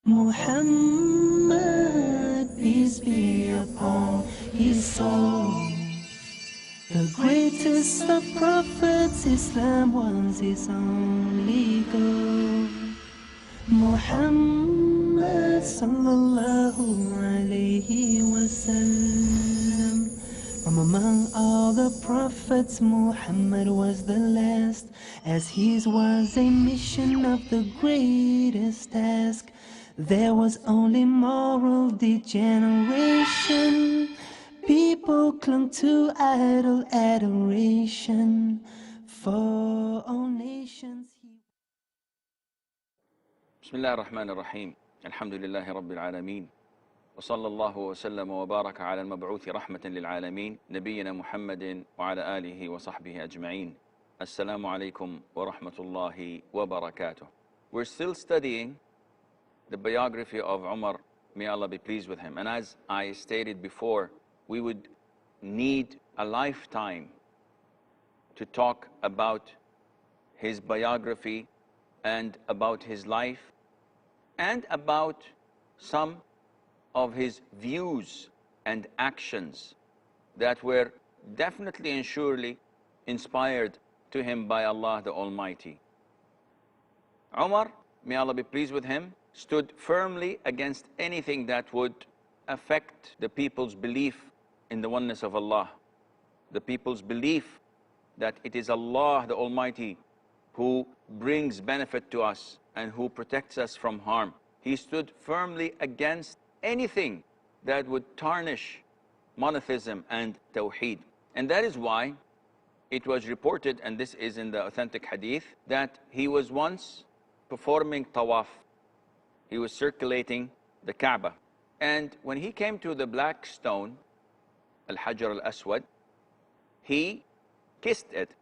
Muhammad, peace be upon his soul. The greatest of prophets, Islam was his only goal. Muhammad sallallahu alayhi wasallam. From among all the prophets, Muhammad was the last, as his was a mission of the greatest task. There was only moral degeneration. People clung to idol adoration. For all nations بسم الله الرحمن الرحيم الحمد لله رب العالمين وصلى الله وسلم وبارك على المبعوث رحمة للعالمين نبينا محمد وعلى آله وصحبه أجمعين. السلام عليكم ورحمة الله وبركاته. We're still studying the biography of Umar, may Allah be pleased with him. And as I stated before, we would need a lifetime to talk about his biography and about his life and about some of his views and actions that were definitely and surely inspired to him by Allah the Almighty. Umar, may Allah be pleased with him, stood firmly against anything that would affect the people's belief in the oneness of Allah, the people's belief that it is Allah the Almighty who brings benefit to us and who protects us from harm. He stood firmly against anything that would tarnish monotheism and tawheed. And that is why it was reported, and this is in the authentic hadith, that he was once performing tawaf. He was circulating the Kaaba. And when he came to the black stone, Al-Hajar al-Aswad, he kissed it.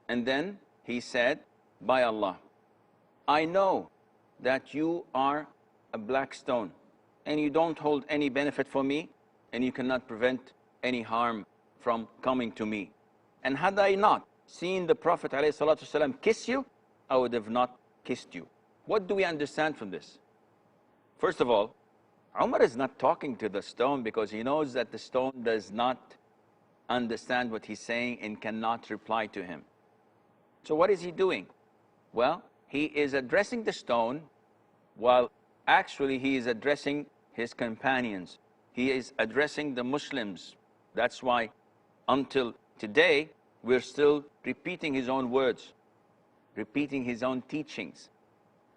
And then he said, by Allah, I know that you are a black stone and you don't hold any benefit for me and you cannot prevent any harm from coming to me. And had I not seen the Prophet ﷺ kiss you, I would have not kissed you. What do we understand from this? First of all, Umar is not talking to the stone because he knows that the stone does not understand what he's saying and cannot reply to him. So what is he doing? Well, he is addressing the stone while actually he is addressing his companions. He is addressing the Muslims. That's why until today we're still repeating his own words, repeating his own teachings.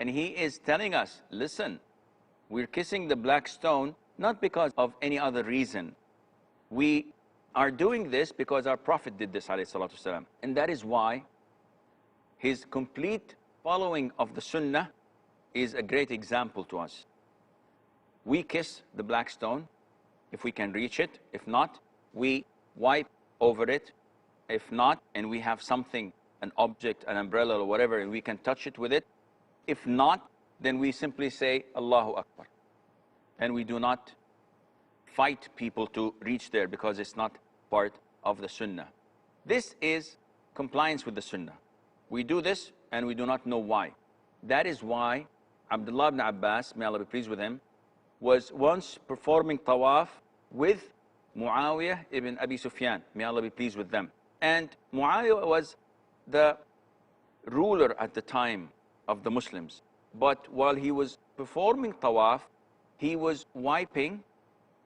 And he is telling us, listen, we're kissing the black stone not because of any other reason. We are doing this because our Prophet did this, alayhi salatu wasalam. And that is why his complete following of the Sunnah is a great example to us. We kiss the black stone if we can reach it. If not, we wipe over it. If not, and we have something, an object, an umbrella or whatever, and we can touch it with it. If not, then we simply say, Allahu Akbar. And we do not fight people to reach there because it's not part of the Sunnah. This is compliance with the Sunnah. We do this and we do not know why. That is why Abdullah ibn Abbas, may Allah be pleased with him, was once performing tawaf with Muawiyah ibn Abi Sufyan, may Allah be pleased with them. And Muawiyah was the ruler at the time of the Muslims. But while he was performing tawaf, he was wiping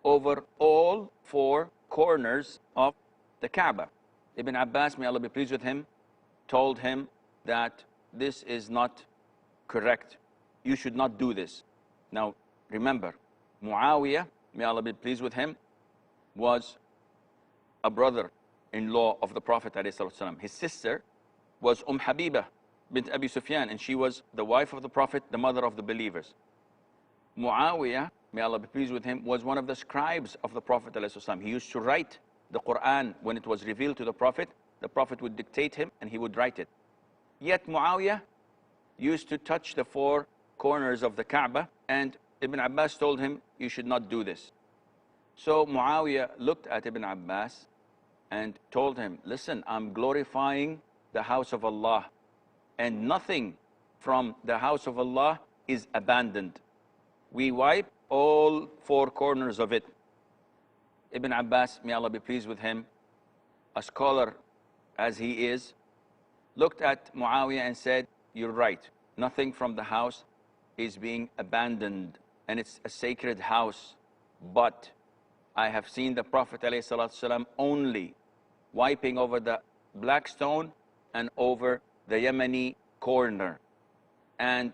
over all four corners of the Kaaba. Ibn Abbas, may Allah be pleased with him, told him that this is not correct. You should not do this. Now, remember, Muawiyah, may Allah be pleased with him, was a brother-in-law of the Prophet ﷺ. His sister was Habiba bint Abi Sufyan, and she was the wife of the Prophet, the mother of the believers. Muawiyah, may Allah be pleased with him, was one of the scribes of the Prophet ﷺ. He used to write the Quran when it was revealed to the Prophet. The Prophet would dictate him and he would write it. Yet Muawiyah used to touch the four corners of the Kaaba, and Ibn Abbas told him, you should not do this. So Muawiyah looked at Ibn Abbas and told him, listen, I'm glorifying the house of Allah, and nothing from the house of Allah is abandoned. We wipe all four corners of it. Ibn Abbas, may Allah be pleased with him, a scholar as he is, looked at Muawiyah and said, you're right, nothing from the house is being abandoned, and it's a sacred house, but I have seen the Prophet ﷺ only wiping over the black stone and over the Yemeni corner. And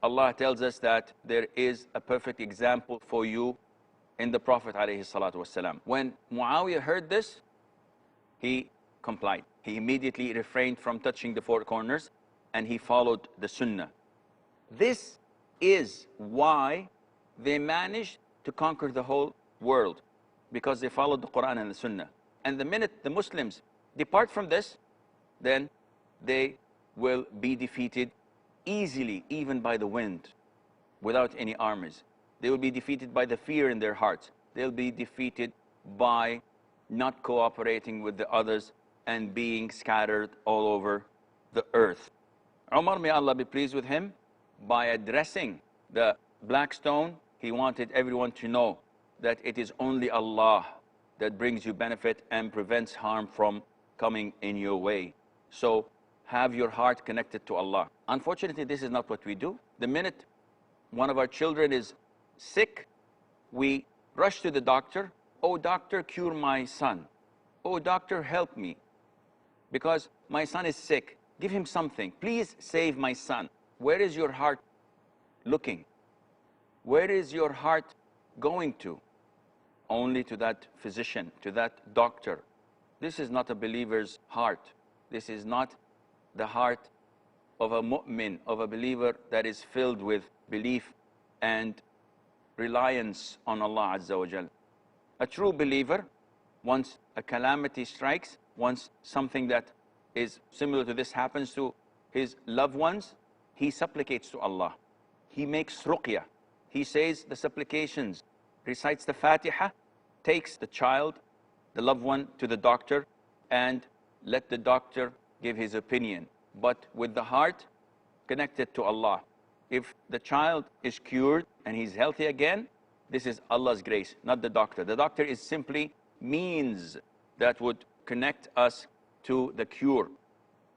Allah tells us that there is a perfect example for you in the Prophet ﷺ. When Muawiyah heard this, he complied. He immediately refrained from touching the four corners and he followed the Sunnah. This is why they managed to conquer the whole world, because they followed the Quran and the Sunnah. And the minute the Muslims depart from this, then they will be defeated easily, even by the wind, without any armies. They will be defeated by the fear in their hearts. They'll be defeated by not cooperating with the others and being scattered all over the earth. Umar, may Allah be pleased with him, by addressing the black stone, he wanted everyone to know that it is only Allah that brings you benefit and prevents harm from coming in your way. So have your heart connected to Allah. Unfortunately, this is not what we do. The minute one of our children is sick, we rush to the doctor. Oh, doctor, cure my son. Oh, doctor, help me, because my son is sick. Give him something. Please save my son. Where is your heart looking? Where is your heart going to? Only to that physician, to that doctor. This is not a believer's heart. This is not the heart of a mu'min, of a believer that is filled with belief and reliance on Allah Azza wa Jal. A true believer, once a calamity strikes, once something that is similar to this happens to his loved ones, he supplicates to Allah. He makes ruqyah. He says the supplications, recites the Fatiha, takes the child, the loved one, to the doctor, and let the doctor give his opinion, but with the heart connected to Allah. If the child is cured and he's healthy again, this is Allah's grace, not the doctor. The doctor is simply means that would connect us to the cure,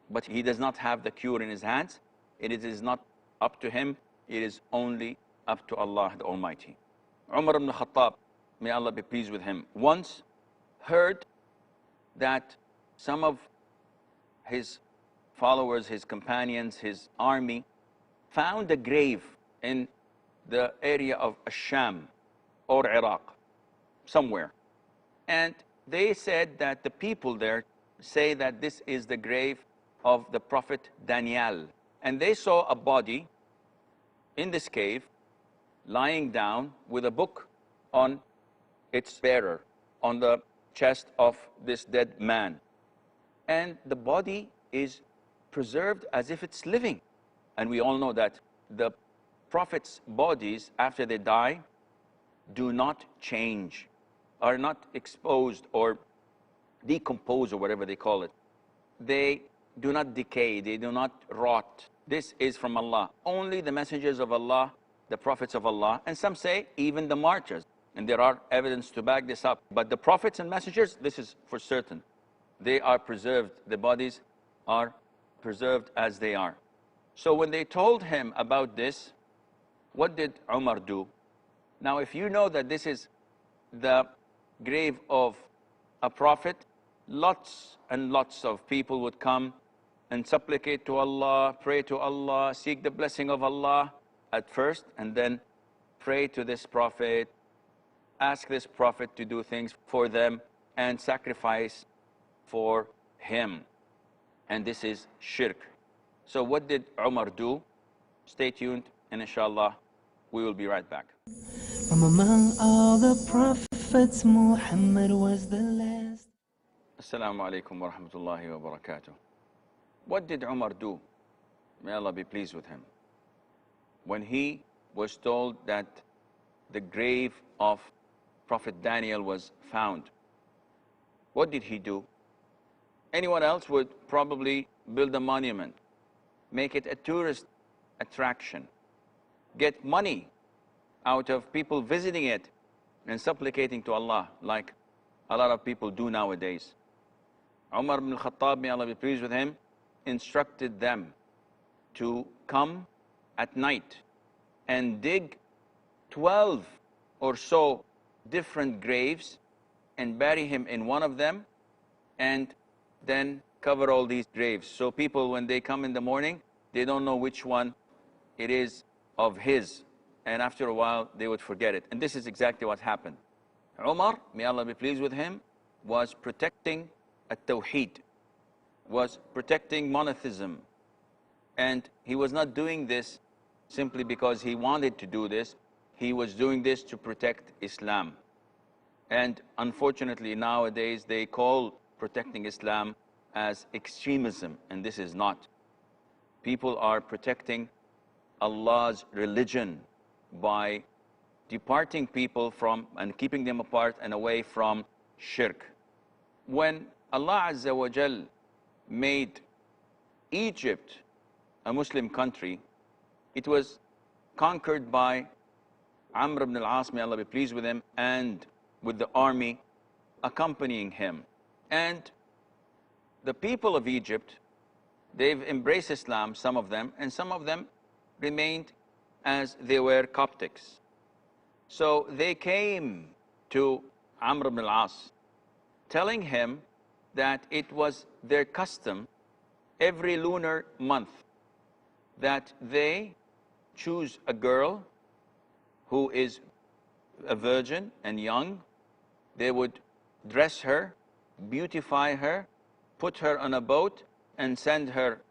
but he does not have the cure in his hands. It is not up to him. It is only up to Allah the Almighty. Umar ibn Khattab, may Allah be pleased with him, once heard that some of his followers, his companions, his army, found a grave in the area of Sham or Iraq, somewhere. And they said that the people there say that this is the grave of the Prophet Daniel. And they saw a body in this cave, lying down with a book on its bearer, on the chest of this dead man. And the body is preserved as if it's living. And we all know that the Prophet's bodies, after they die, do not change, are not exposed or decompose, or whatever they call it. They do not decay, they do not rot. This is from Allah. Only the messengers of Allah, the prophets of Allah, and some say even the martyrs, and there are evidence to back this up. But the prophets and messengers, this is for certain. They are preserved, the bodies are preserved as they are. So when they told him about this, what did Umar do? Now, if you know that this is the grave of a prophet, lots and lots of people would come and supplicate to Allah, pray to Allah, seek the blessing of Allah at first, and then pray to this prophet, ask this prophet to do things for them, and sacrifice for him. And this is shirk. So what did Umar do? Stay tuned, and inshallah, we will be right back. From among all the prophets, Muhammad was the last. Assalamu alaikum wa rahmatullahi wa barakatuh. What did Umar do? May Allah be pleased with him. When he was told that the grave of Prophet Daniel was found, what did he do? Anyone else would probably build a monument, make it a tourist attraction, get money out of people visiting it and supplicating to Allah, like a lot of people do nowadays. Umar ibn al-Khattab, may Allah be pleased with him, instructed them to come at night and dig 12 or so different graves and bury him in one of them, and then cover all these graves. So people, when they come in the morning, they don't know which one it is of his, and after a while they would forget it. And this is exactly what happened. Umar, may Allah be pleased with him, was protecting at-Tawheed, was protecting monotheism, and he was not doing this simply because he wanted to do this. He was doing this to protect Islam. And unfortunately nowadays they call protecting Islam as extremism, and this is not. People are protecting Allah's religion by departing people from and keeping them apart and away from shirk. When Allah Azza wa Jal made Egypt a Muslim country, it was conquered by Amr ibn al-As, may Allah be pleased with him, and with the army accompanying him. And the people of Egypt, they've embraced Islam, some of them, and some of them remained as they were Coptics. So they came to Amr ibn al-As, telling him that it was their custom every lunar month that they choose a girl who is a virgin and young. They would dress her, beautify her, put her on a boat and send her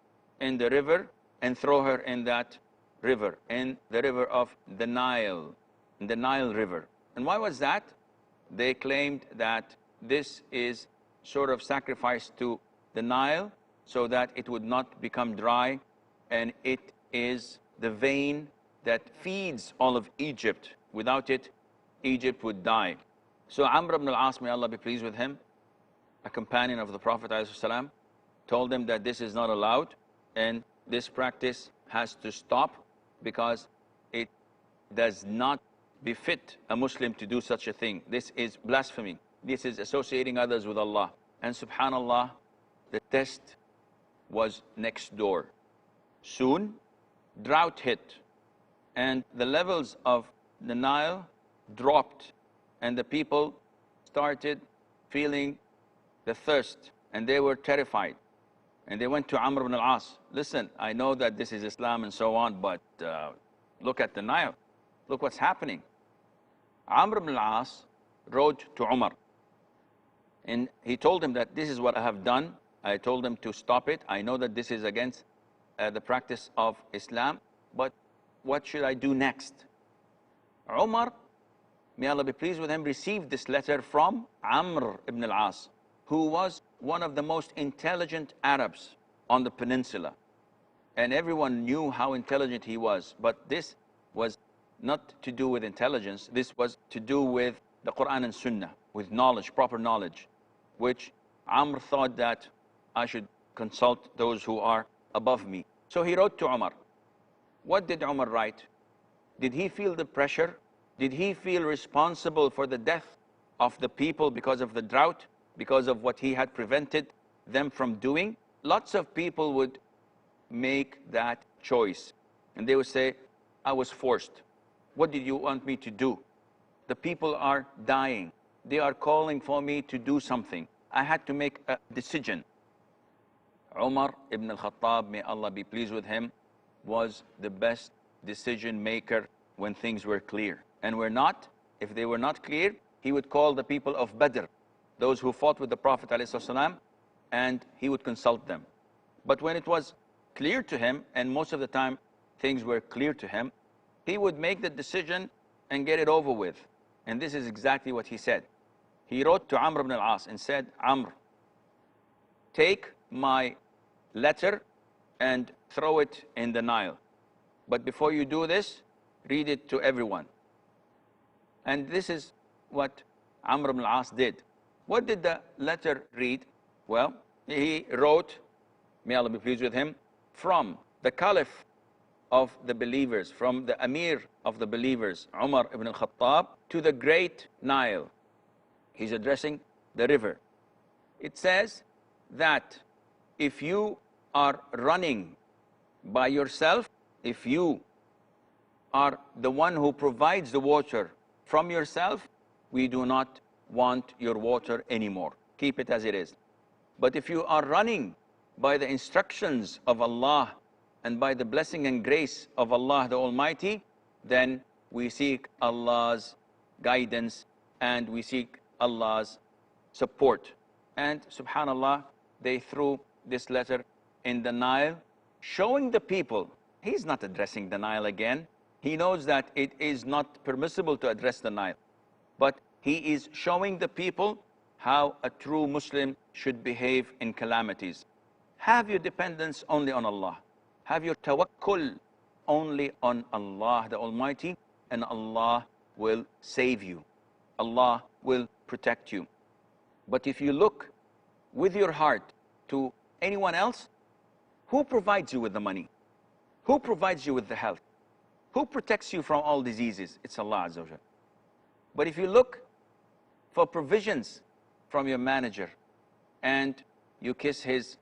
in the river and throw her in that river, in the river of the Nile, in the Nile River. And why was that? They claimed that this is sort of sacrifice to the Nile so that it would not become dry, and it is the vein that feeds all of Egypt. Without it, Egypt would die. So Amr ibn al-As, may Allah be pleased with him, a companion of the Prophet ﷺ, told them that this is not allowed and this practice has to stop because it does not befit a Muslim to do such a thing. This is blasphemy. This is associating others with Allah. And subhanallah, the test was next door. Soon, drought hit and the levels of the Nile dropped, and the people started feeling the thirst, and they were terrified. And they went to Amr ibn al-As. Listen, I know that this is Islam and so on, but look at the Nile. Look what's happening. Amr ibn al-As wrote to Umar, and he told him that this is what I have done. I told them to stop it. I know that this is against the practice of Islam, but what should I do next? Umar, may Allah be pleased with him, received this letter from Amr ibn al-As, who was one of the most intelligent Arabs on the peninsula. And everyone knew how intelligent he was. But this was not to do with intelligence. This was to do with the Quran and Sunnah, with knowledge, proper knowledge, which Amr thought that I should consult those who are above me. So he wrote to Umar. What did Umar write? Did he feel the pressure? Did he feel responsible for the death of the people because of the drought, because of what he had prevented them from doing? Lots of people would make that choice, and they would say, I was forced. What did you want me to do? The people are dying. They are calling for me to do something. I had to make a decision. Umar ibn al-Khattab, may Allah be pleased with him, was the best decision maker when things were clear. And were not, if they were not clear, he would call the people of Badr, those who fought with the Prophet ﷺ, and he would consult them. But when it was clear to him, and most of the time things were clear to him, he would make the decision and get it over with. And this is exactly what he said. He wrote to Amr ibn al-As and said, Amr, take my letter and throw it in the Nile. But before you do this, read it to everyone. And this is what Amr ibn al-As did. What did the letter read? Well, he wrote, may Allah be pleased with him, from the Caliph of the believers, from the Amir of the believers, Umar ibn al-Khattab, to the great Nile. He's addressing the river. It says that if you are running by yourself, if you are the one who provides the water from yourself, we do not want your water anymore. Keep it as it is. But if you are running by the instructions of Allah and by the blessing and grace of Allah the Almighty, then we seek Allah's guidance and we seek Allah's support. And subhanallah, they threw this letter in the Nile, showing the people, he's not addressing the Nile again. He knows that it is not permissible to address the Nile, but he is showing the people how a true Muslim should behave in calamities. Have your dependence only on Allah. Have your tawakkul only on Allah the Almighty, and Allah will save you. Allah will protect you. But if you look with your heart to anyone else, who provides you with the money? Who provides you with the health? Who protects you from all diseases? It's Allah Azza wa Jal. But if you look for provisions from your manager and you kiss his,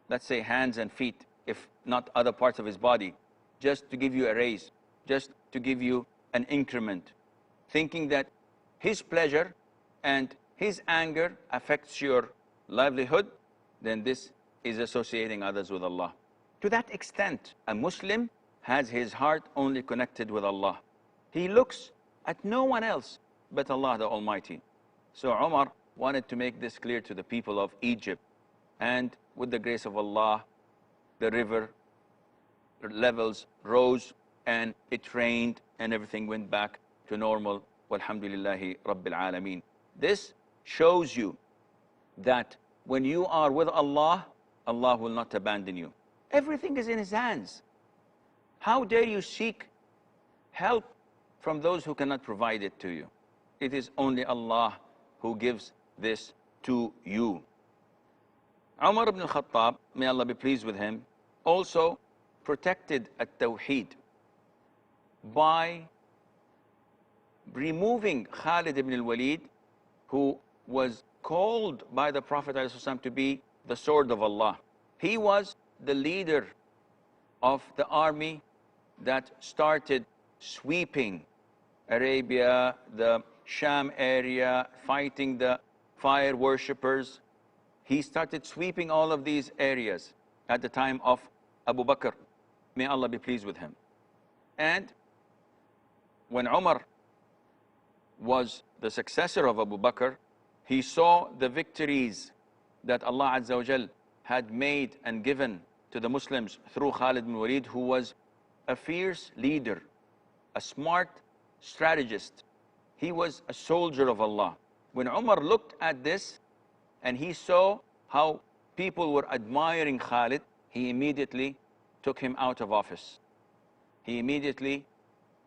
let's say, hands and feet, if not other parts of his body, just to give you a raise, just to give you an increment, thinking that his pleasure and his anger affects your livelihood, then this is associating others with Allah. To that extent, a Muslim has his heart only connected with Allah. He looks at no one else but Allah the Almighty. So Umar wanted to make this clear to the people of Egypt. And with the grace of Allah, the river levels rose and it rained and everything went back to normal. Walhamdulillahi Rabbil Alameen. This shows you that when you are with Allah, Allah will not abandon you. Everything is in His hands. How dare you seek help from those who cannot provide it to you? It is only Allah who gives this to you. Umar ibn al-Khattab, may Allah be pleased with him, also protected at-Tawheed by removing Khalid ibn al-Walid, who was called by the Prophet ﷺ to be the sword of Allah. He was the leader of the army that started sweeping Arabia, the Sham area, fighting the fire worshippers. He started sweeping all of these areas at the time of Abu Bakr. May Allah be pleased with him. And when Umar was the successor of Abu Bakr, he saw the victories that Allah Azza wa Jal had made and given to the Muslims through Khalid ibn Walid, who was a fierce leader, a smart strategist. He was a soldier of Allah. When Umar looked at this and he saw how people were admiring Khalid, he immediately took him out of office. He immediately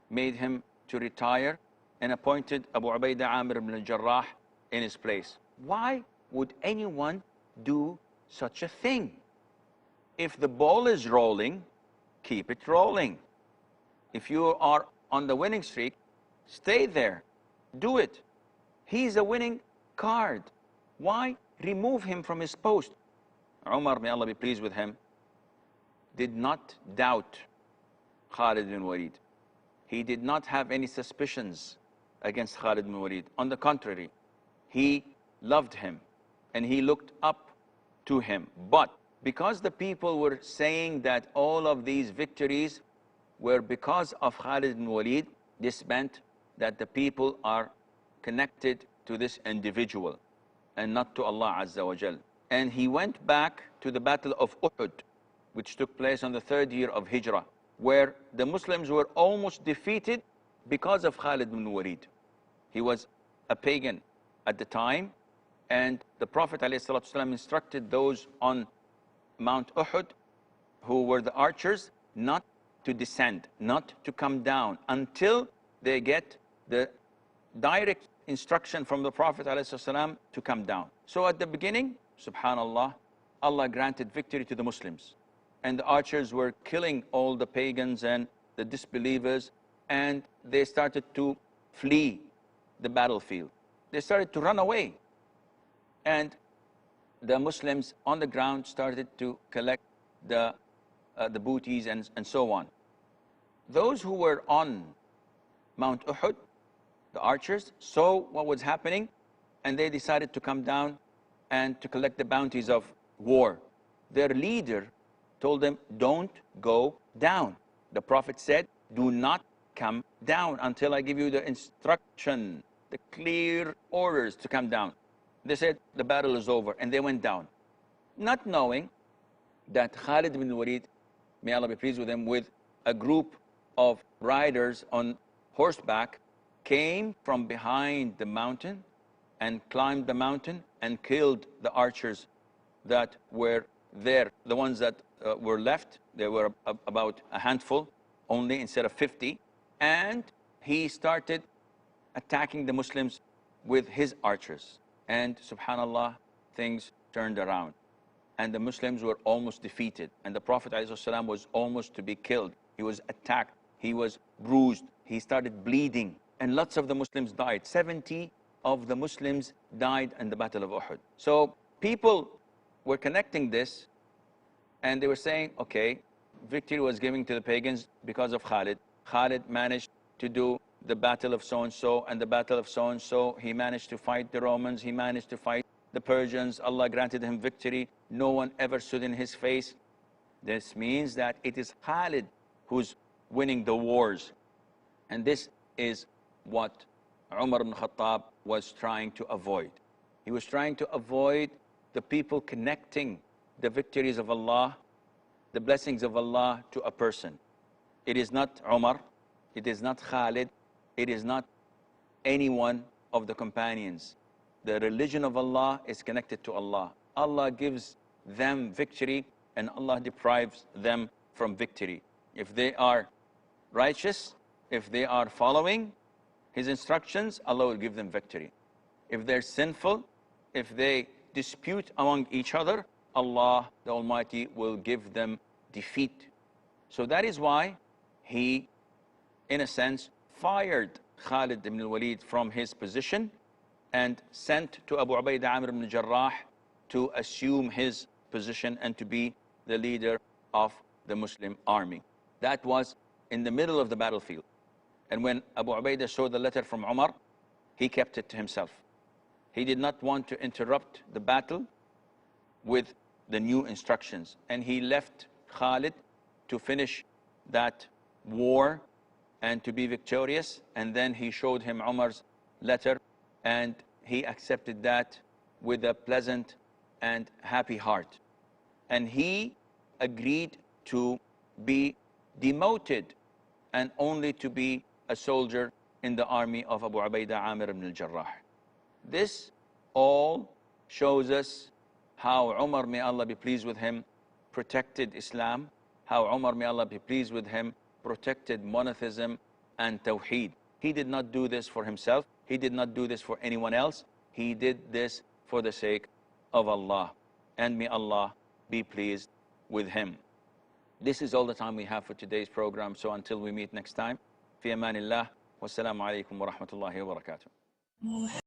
made him to retire and appointed Abu Ubaidah Amir ibn al-Jarrah in his place. Why would anyone do such a thing? If the ball is rolling, keep it rolling. If you are on the winning streak, stay there. Do it. He's a winning card. Why remove him from his post? Umar, may Allah be pleased with him, did not doubt Khalid bin Walid. He did not have any suspicions against Khalid bin Walid. On the contrary, he loved him and he looked up to him. But because the people were saying that all of these victories were because of Khalid bin Walid, this meant that the people are connected to this individual and not to Allah Azza wa Jal. And he went back to the battle of Uhud, which took place on the 3rd year of Hijrah, where the Muslims were almost defeated because of Khalid bin Walid. He was a pagan at the time, and the Prophet ﷺ instructed those on Mount Uhud, who were the archers, not to descend, not to come down until they get the direct instruction from the Prophet ﷺ to come down. So at the beginning, subhanallah, Allah granted victory to the Muslims. and the archers were killing all the pagans and the disbelievers, and they started to flee the battlefield. They started to run away. And the Muslims on the ground started to collect the booties and so on. Those who were on Mount Uhud, the archers, saw what was happening, and they decided to come down and to collect the bounties of war. Their leader told them, don't go down. The Prophet said, do not come down until I give you the instruction, the clear orders to come down. They said, the battle is over, and they went down, not knowing that Khalid ibn Walid, may Allah be pleased with him, with a group of riders on horseback, came from behind the mountain and climbed the mountain and killed the archers that were there. The ones that were left, there were about a handful only instead of 50. And he started attacking the Muslims with his archers. And subhanallah, things turned around. And the Muslims were almost defeated. And the Prophet ﷺ was almost to be killed. He was attacked. He was bruised. He started bleeding. And lots of the Muslims died. 70 of the Muslims died in the Battle of Uhud. So people were connecting this, and they were saying, okay, victory was given to the pagans because of Khalid. Khalid managed to do the battle of so-and-so and the battle of so-and-so. He managed to fight the Romans. He managed to fight the Persians. Allah granted him victory. No one ever stood in his face. This means that it is Khalid who's winning the wars. And this is what Umar ibn Khattab was trying to avoid. He was trying to avoid the people connecting the victories of Allah, the blessings of Allah, to a person. It is not Umar, it is not Khalid, it is not any one of the companions. The religion of Allah is connected to Allah. Allah gives them victory, and Allah deprives them from victory. If they are righteous, if they are following His instructions, Allah will give them victory. If they're sinful, if they dispute among each other, Allah the Almighty will give them defeat. So that is why He, in a sense, fired Khalid ibn al-Walid from his position and sent to Abu Ubaidah Amr ibn Jarrah to assume his position and to be the leader of the Muslim army. That was in the middle of the battlefield. And when Abu Ubaidah saw the letter from Umar, he kept it to himself. He did not want to interrupt the battle with the new instructions. And he left Khalid to finish that war and to be victorious. And then he showed him Umar's letter, and he accepted that with a pleasant and happy heart. And he agreed to be demoted and only to be a soldier in the army of Abu Ubaidah Amir ibn al-Jarrah. This all shows us how Umar, may Allah be pleased with him, protected Islam, how Umar, may Allah be pleased with him, protected monotheism and Tawheed. He did not do this for himself. He did not do this for anyone else. He did this for the sake of Allah. And may Allah be pleased with him. This is all the time we have for today's program. So until we meet next time, fi amanillah, wassalamu alaikum wa rahmatullahi wa barakatuh.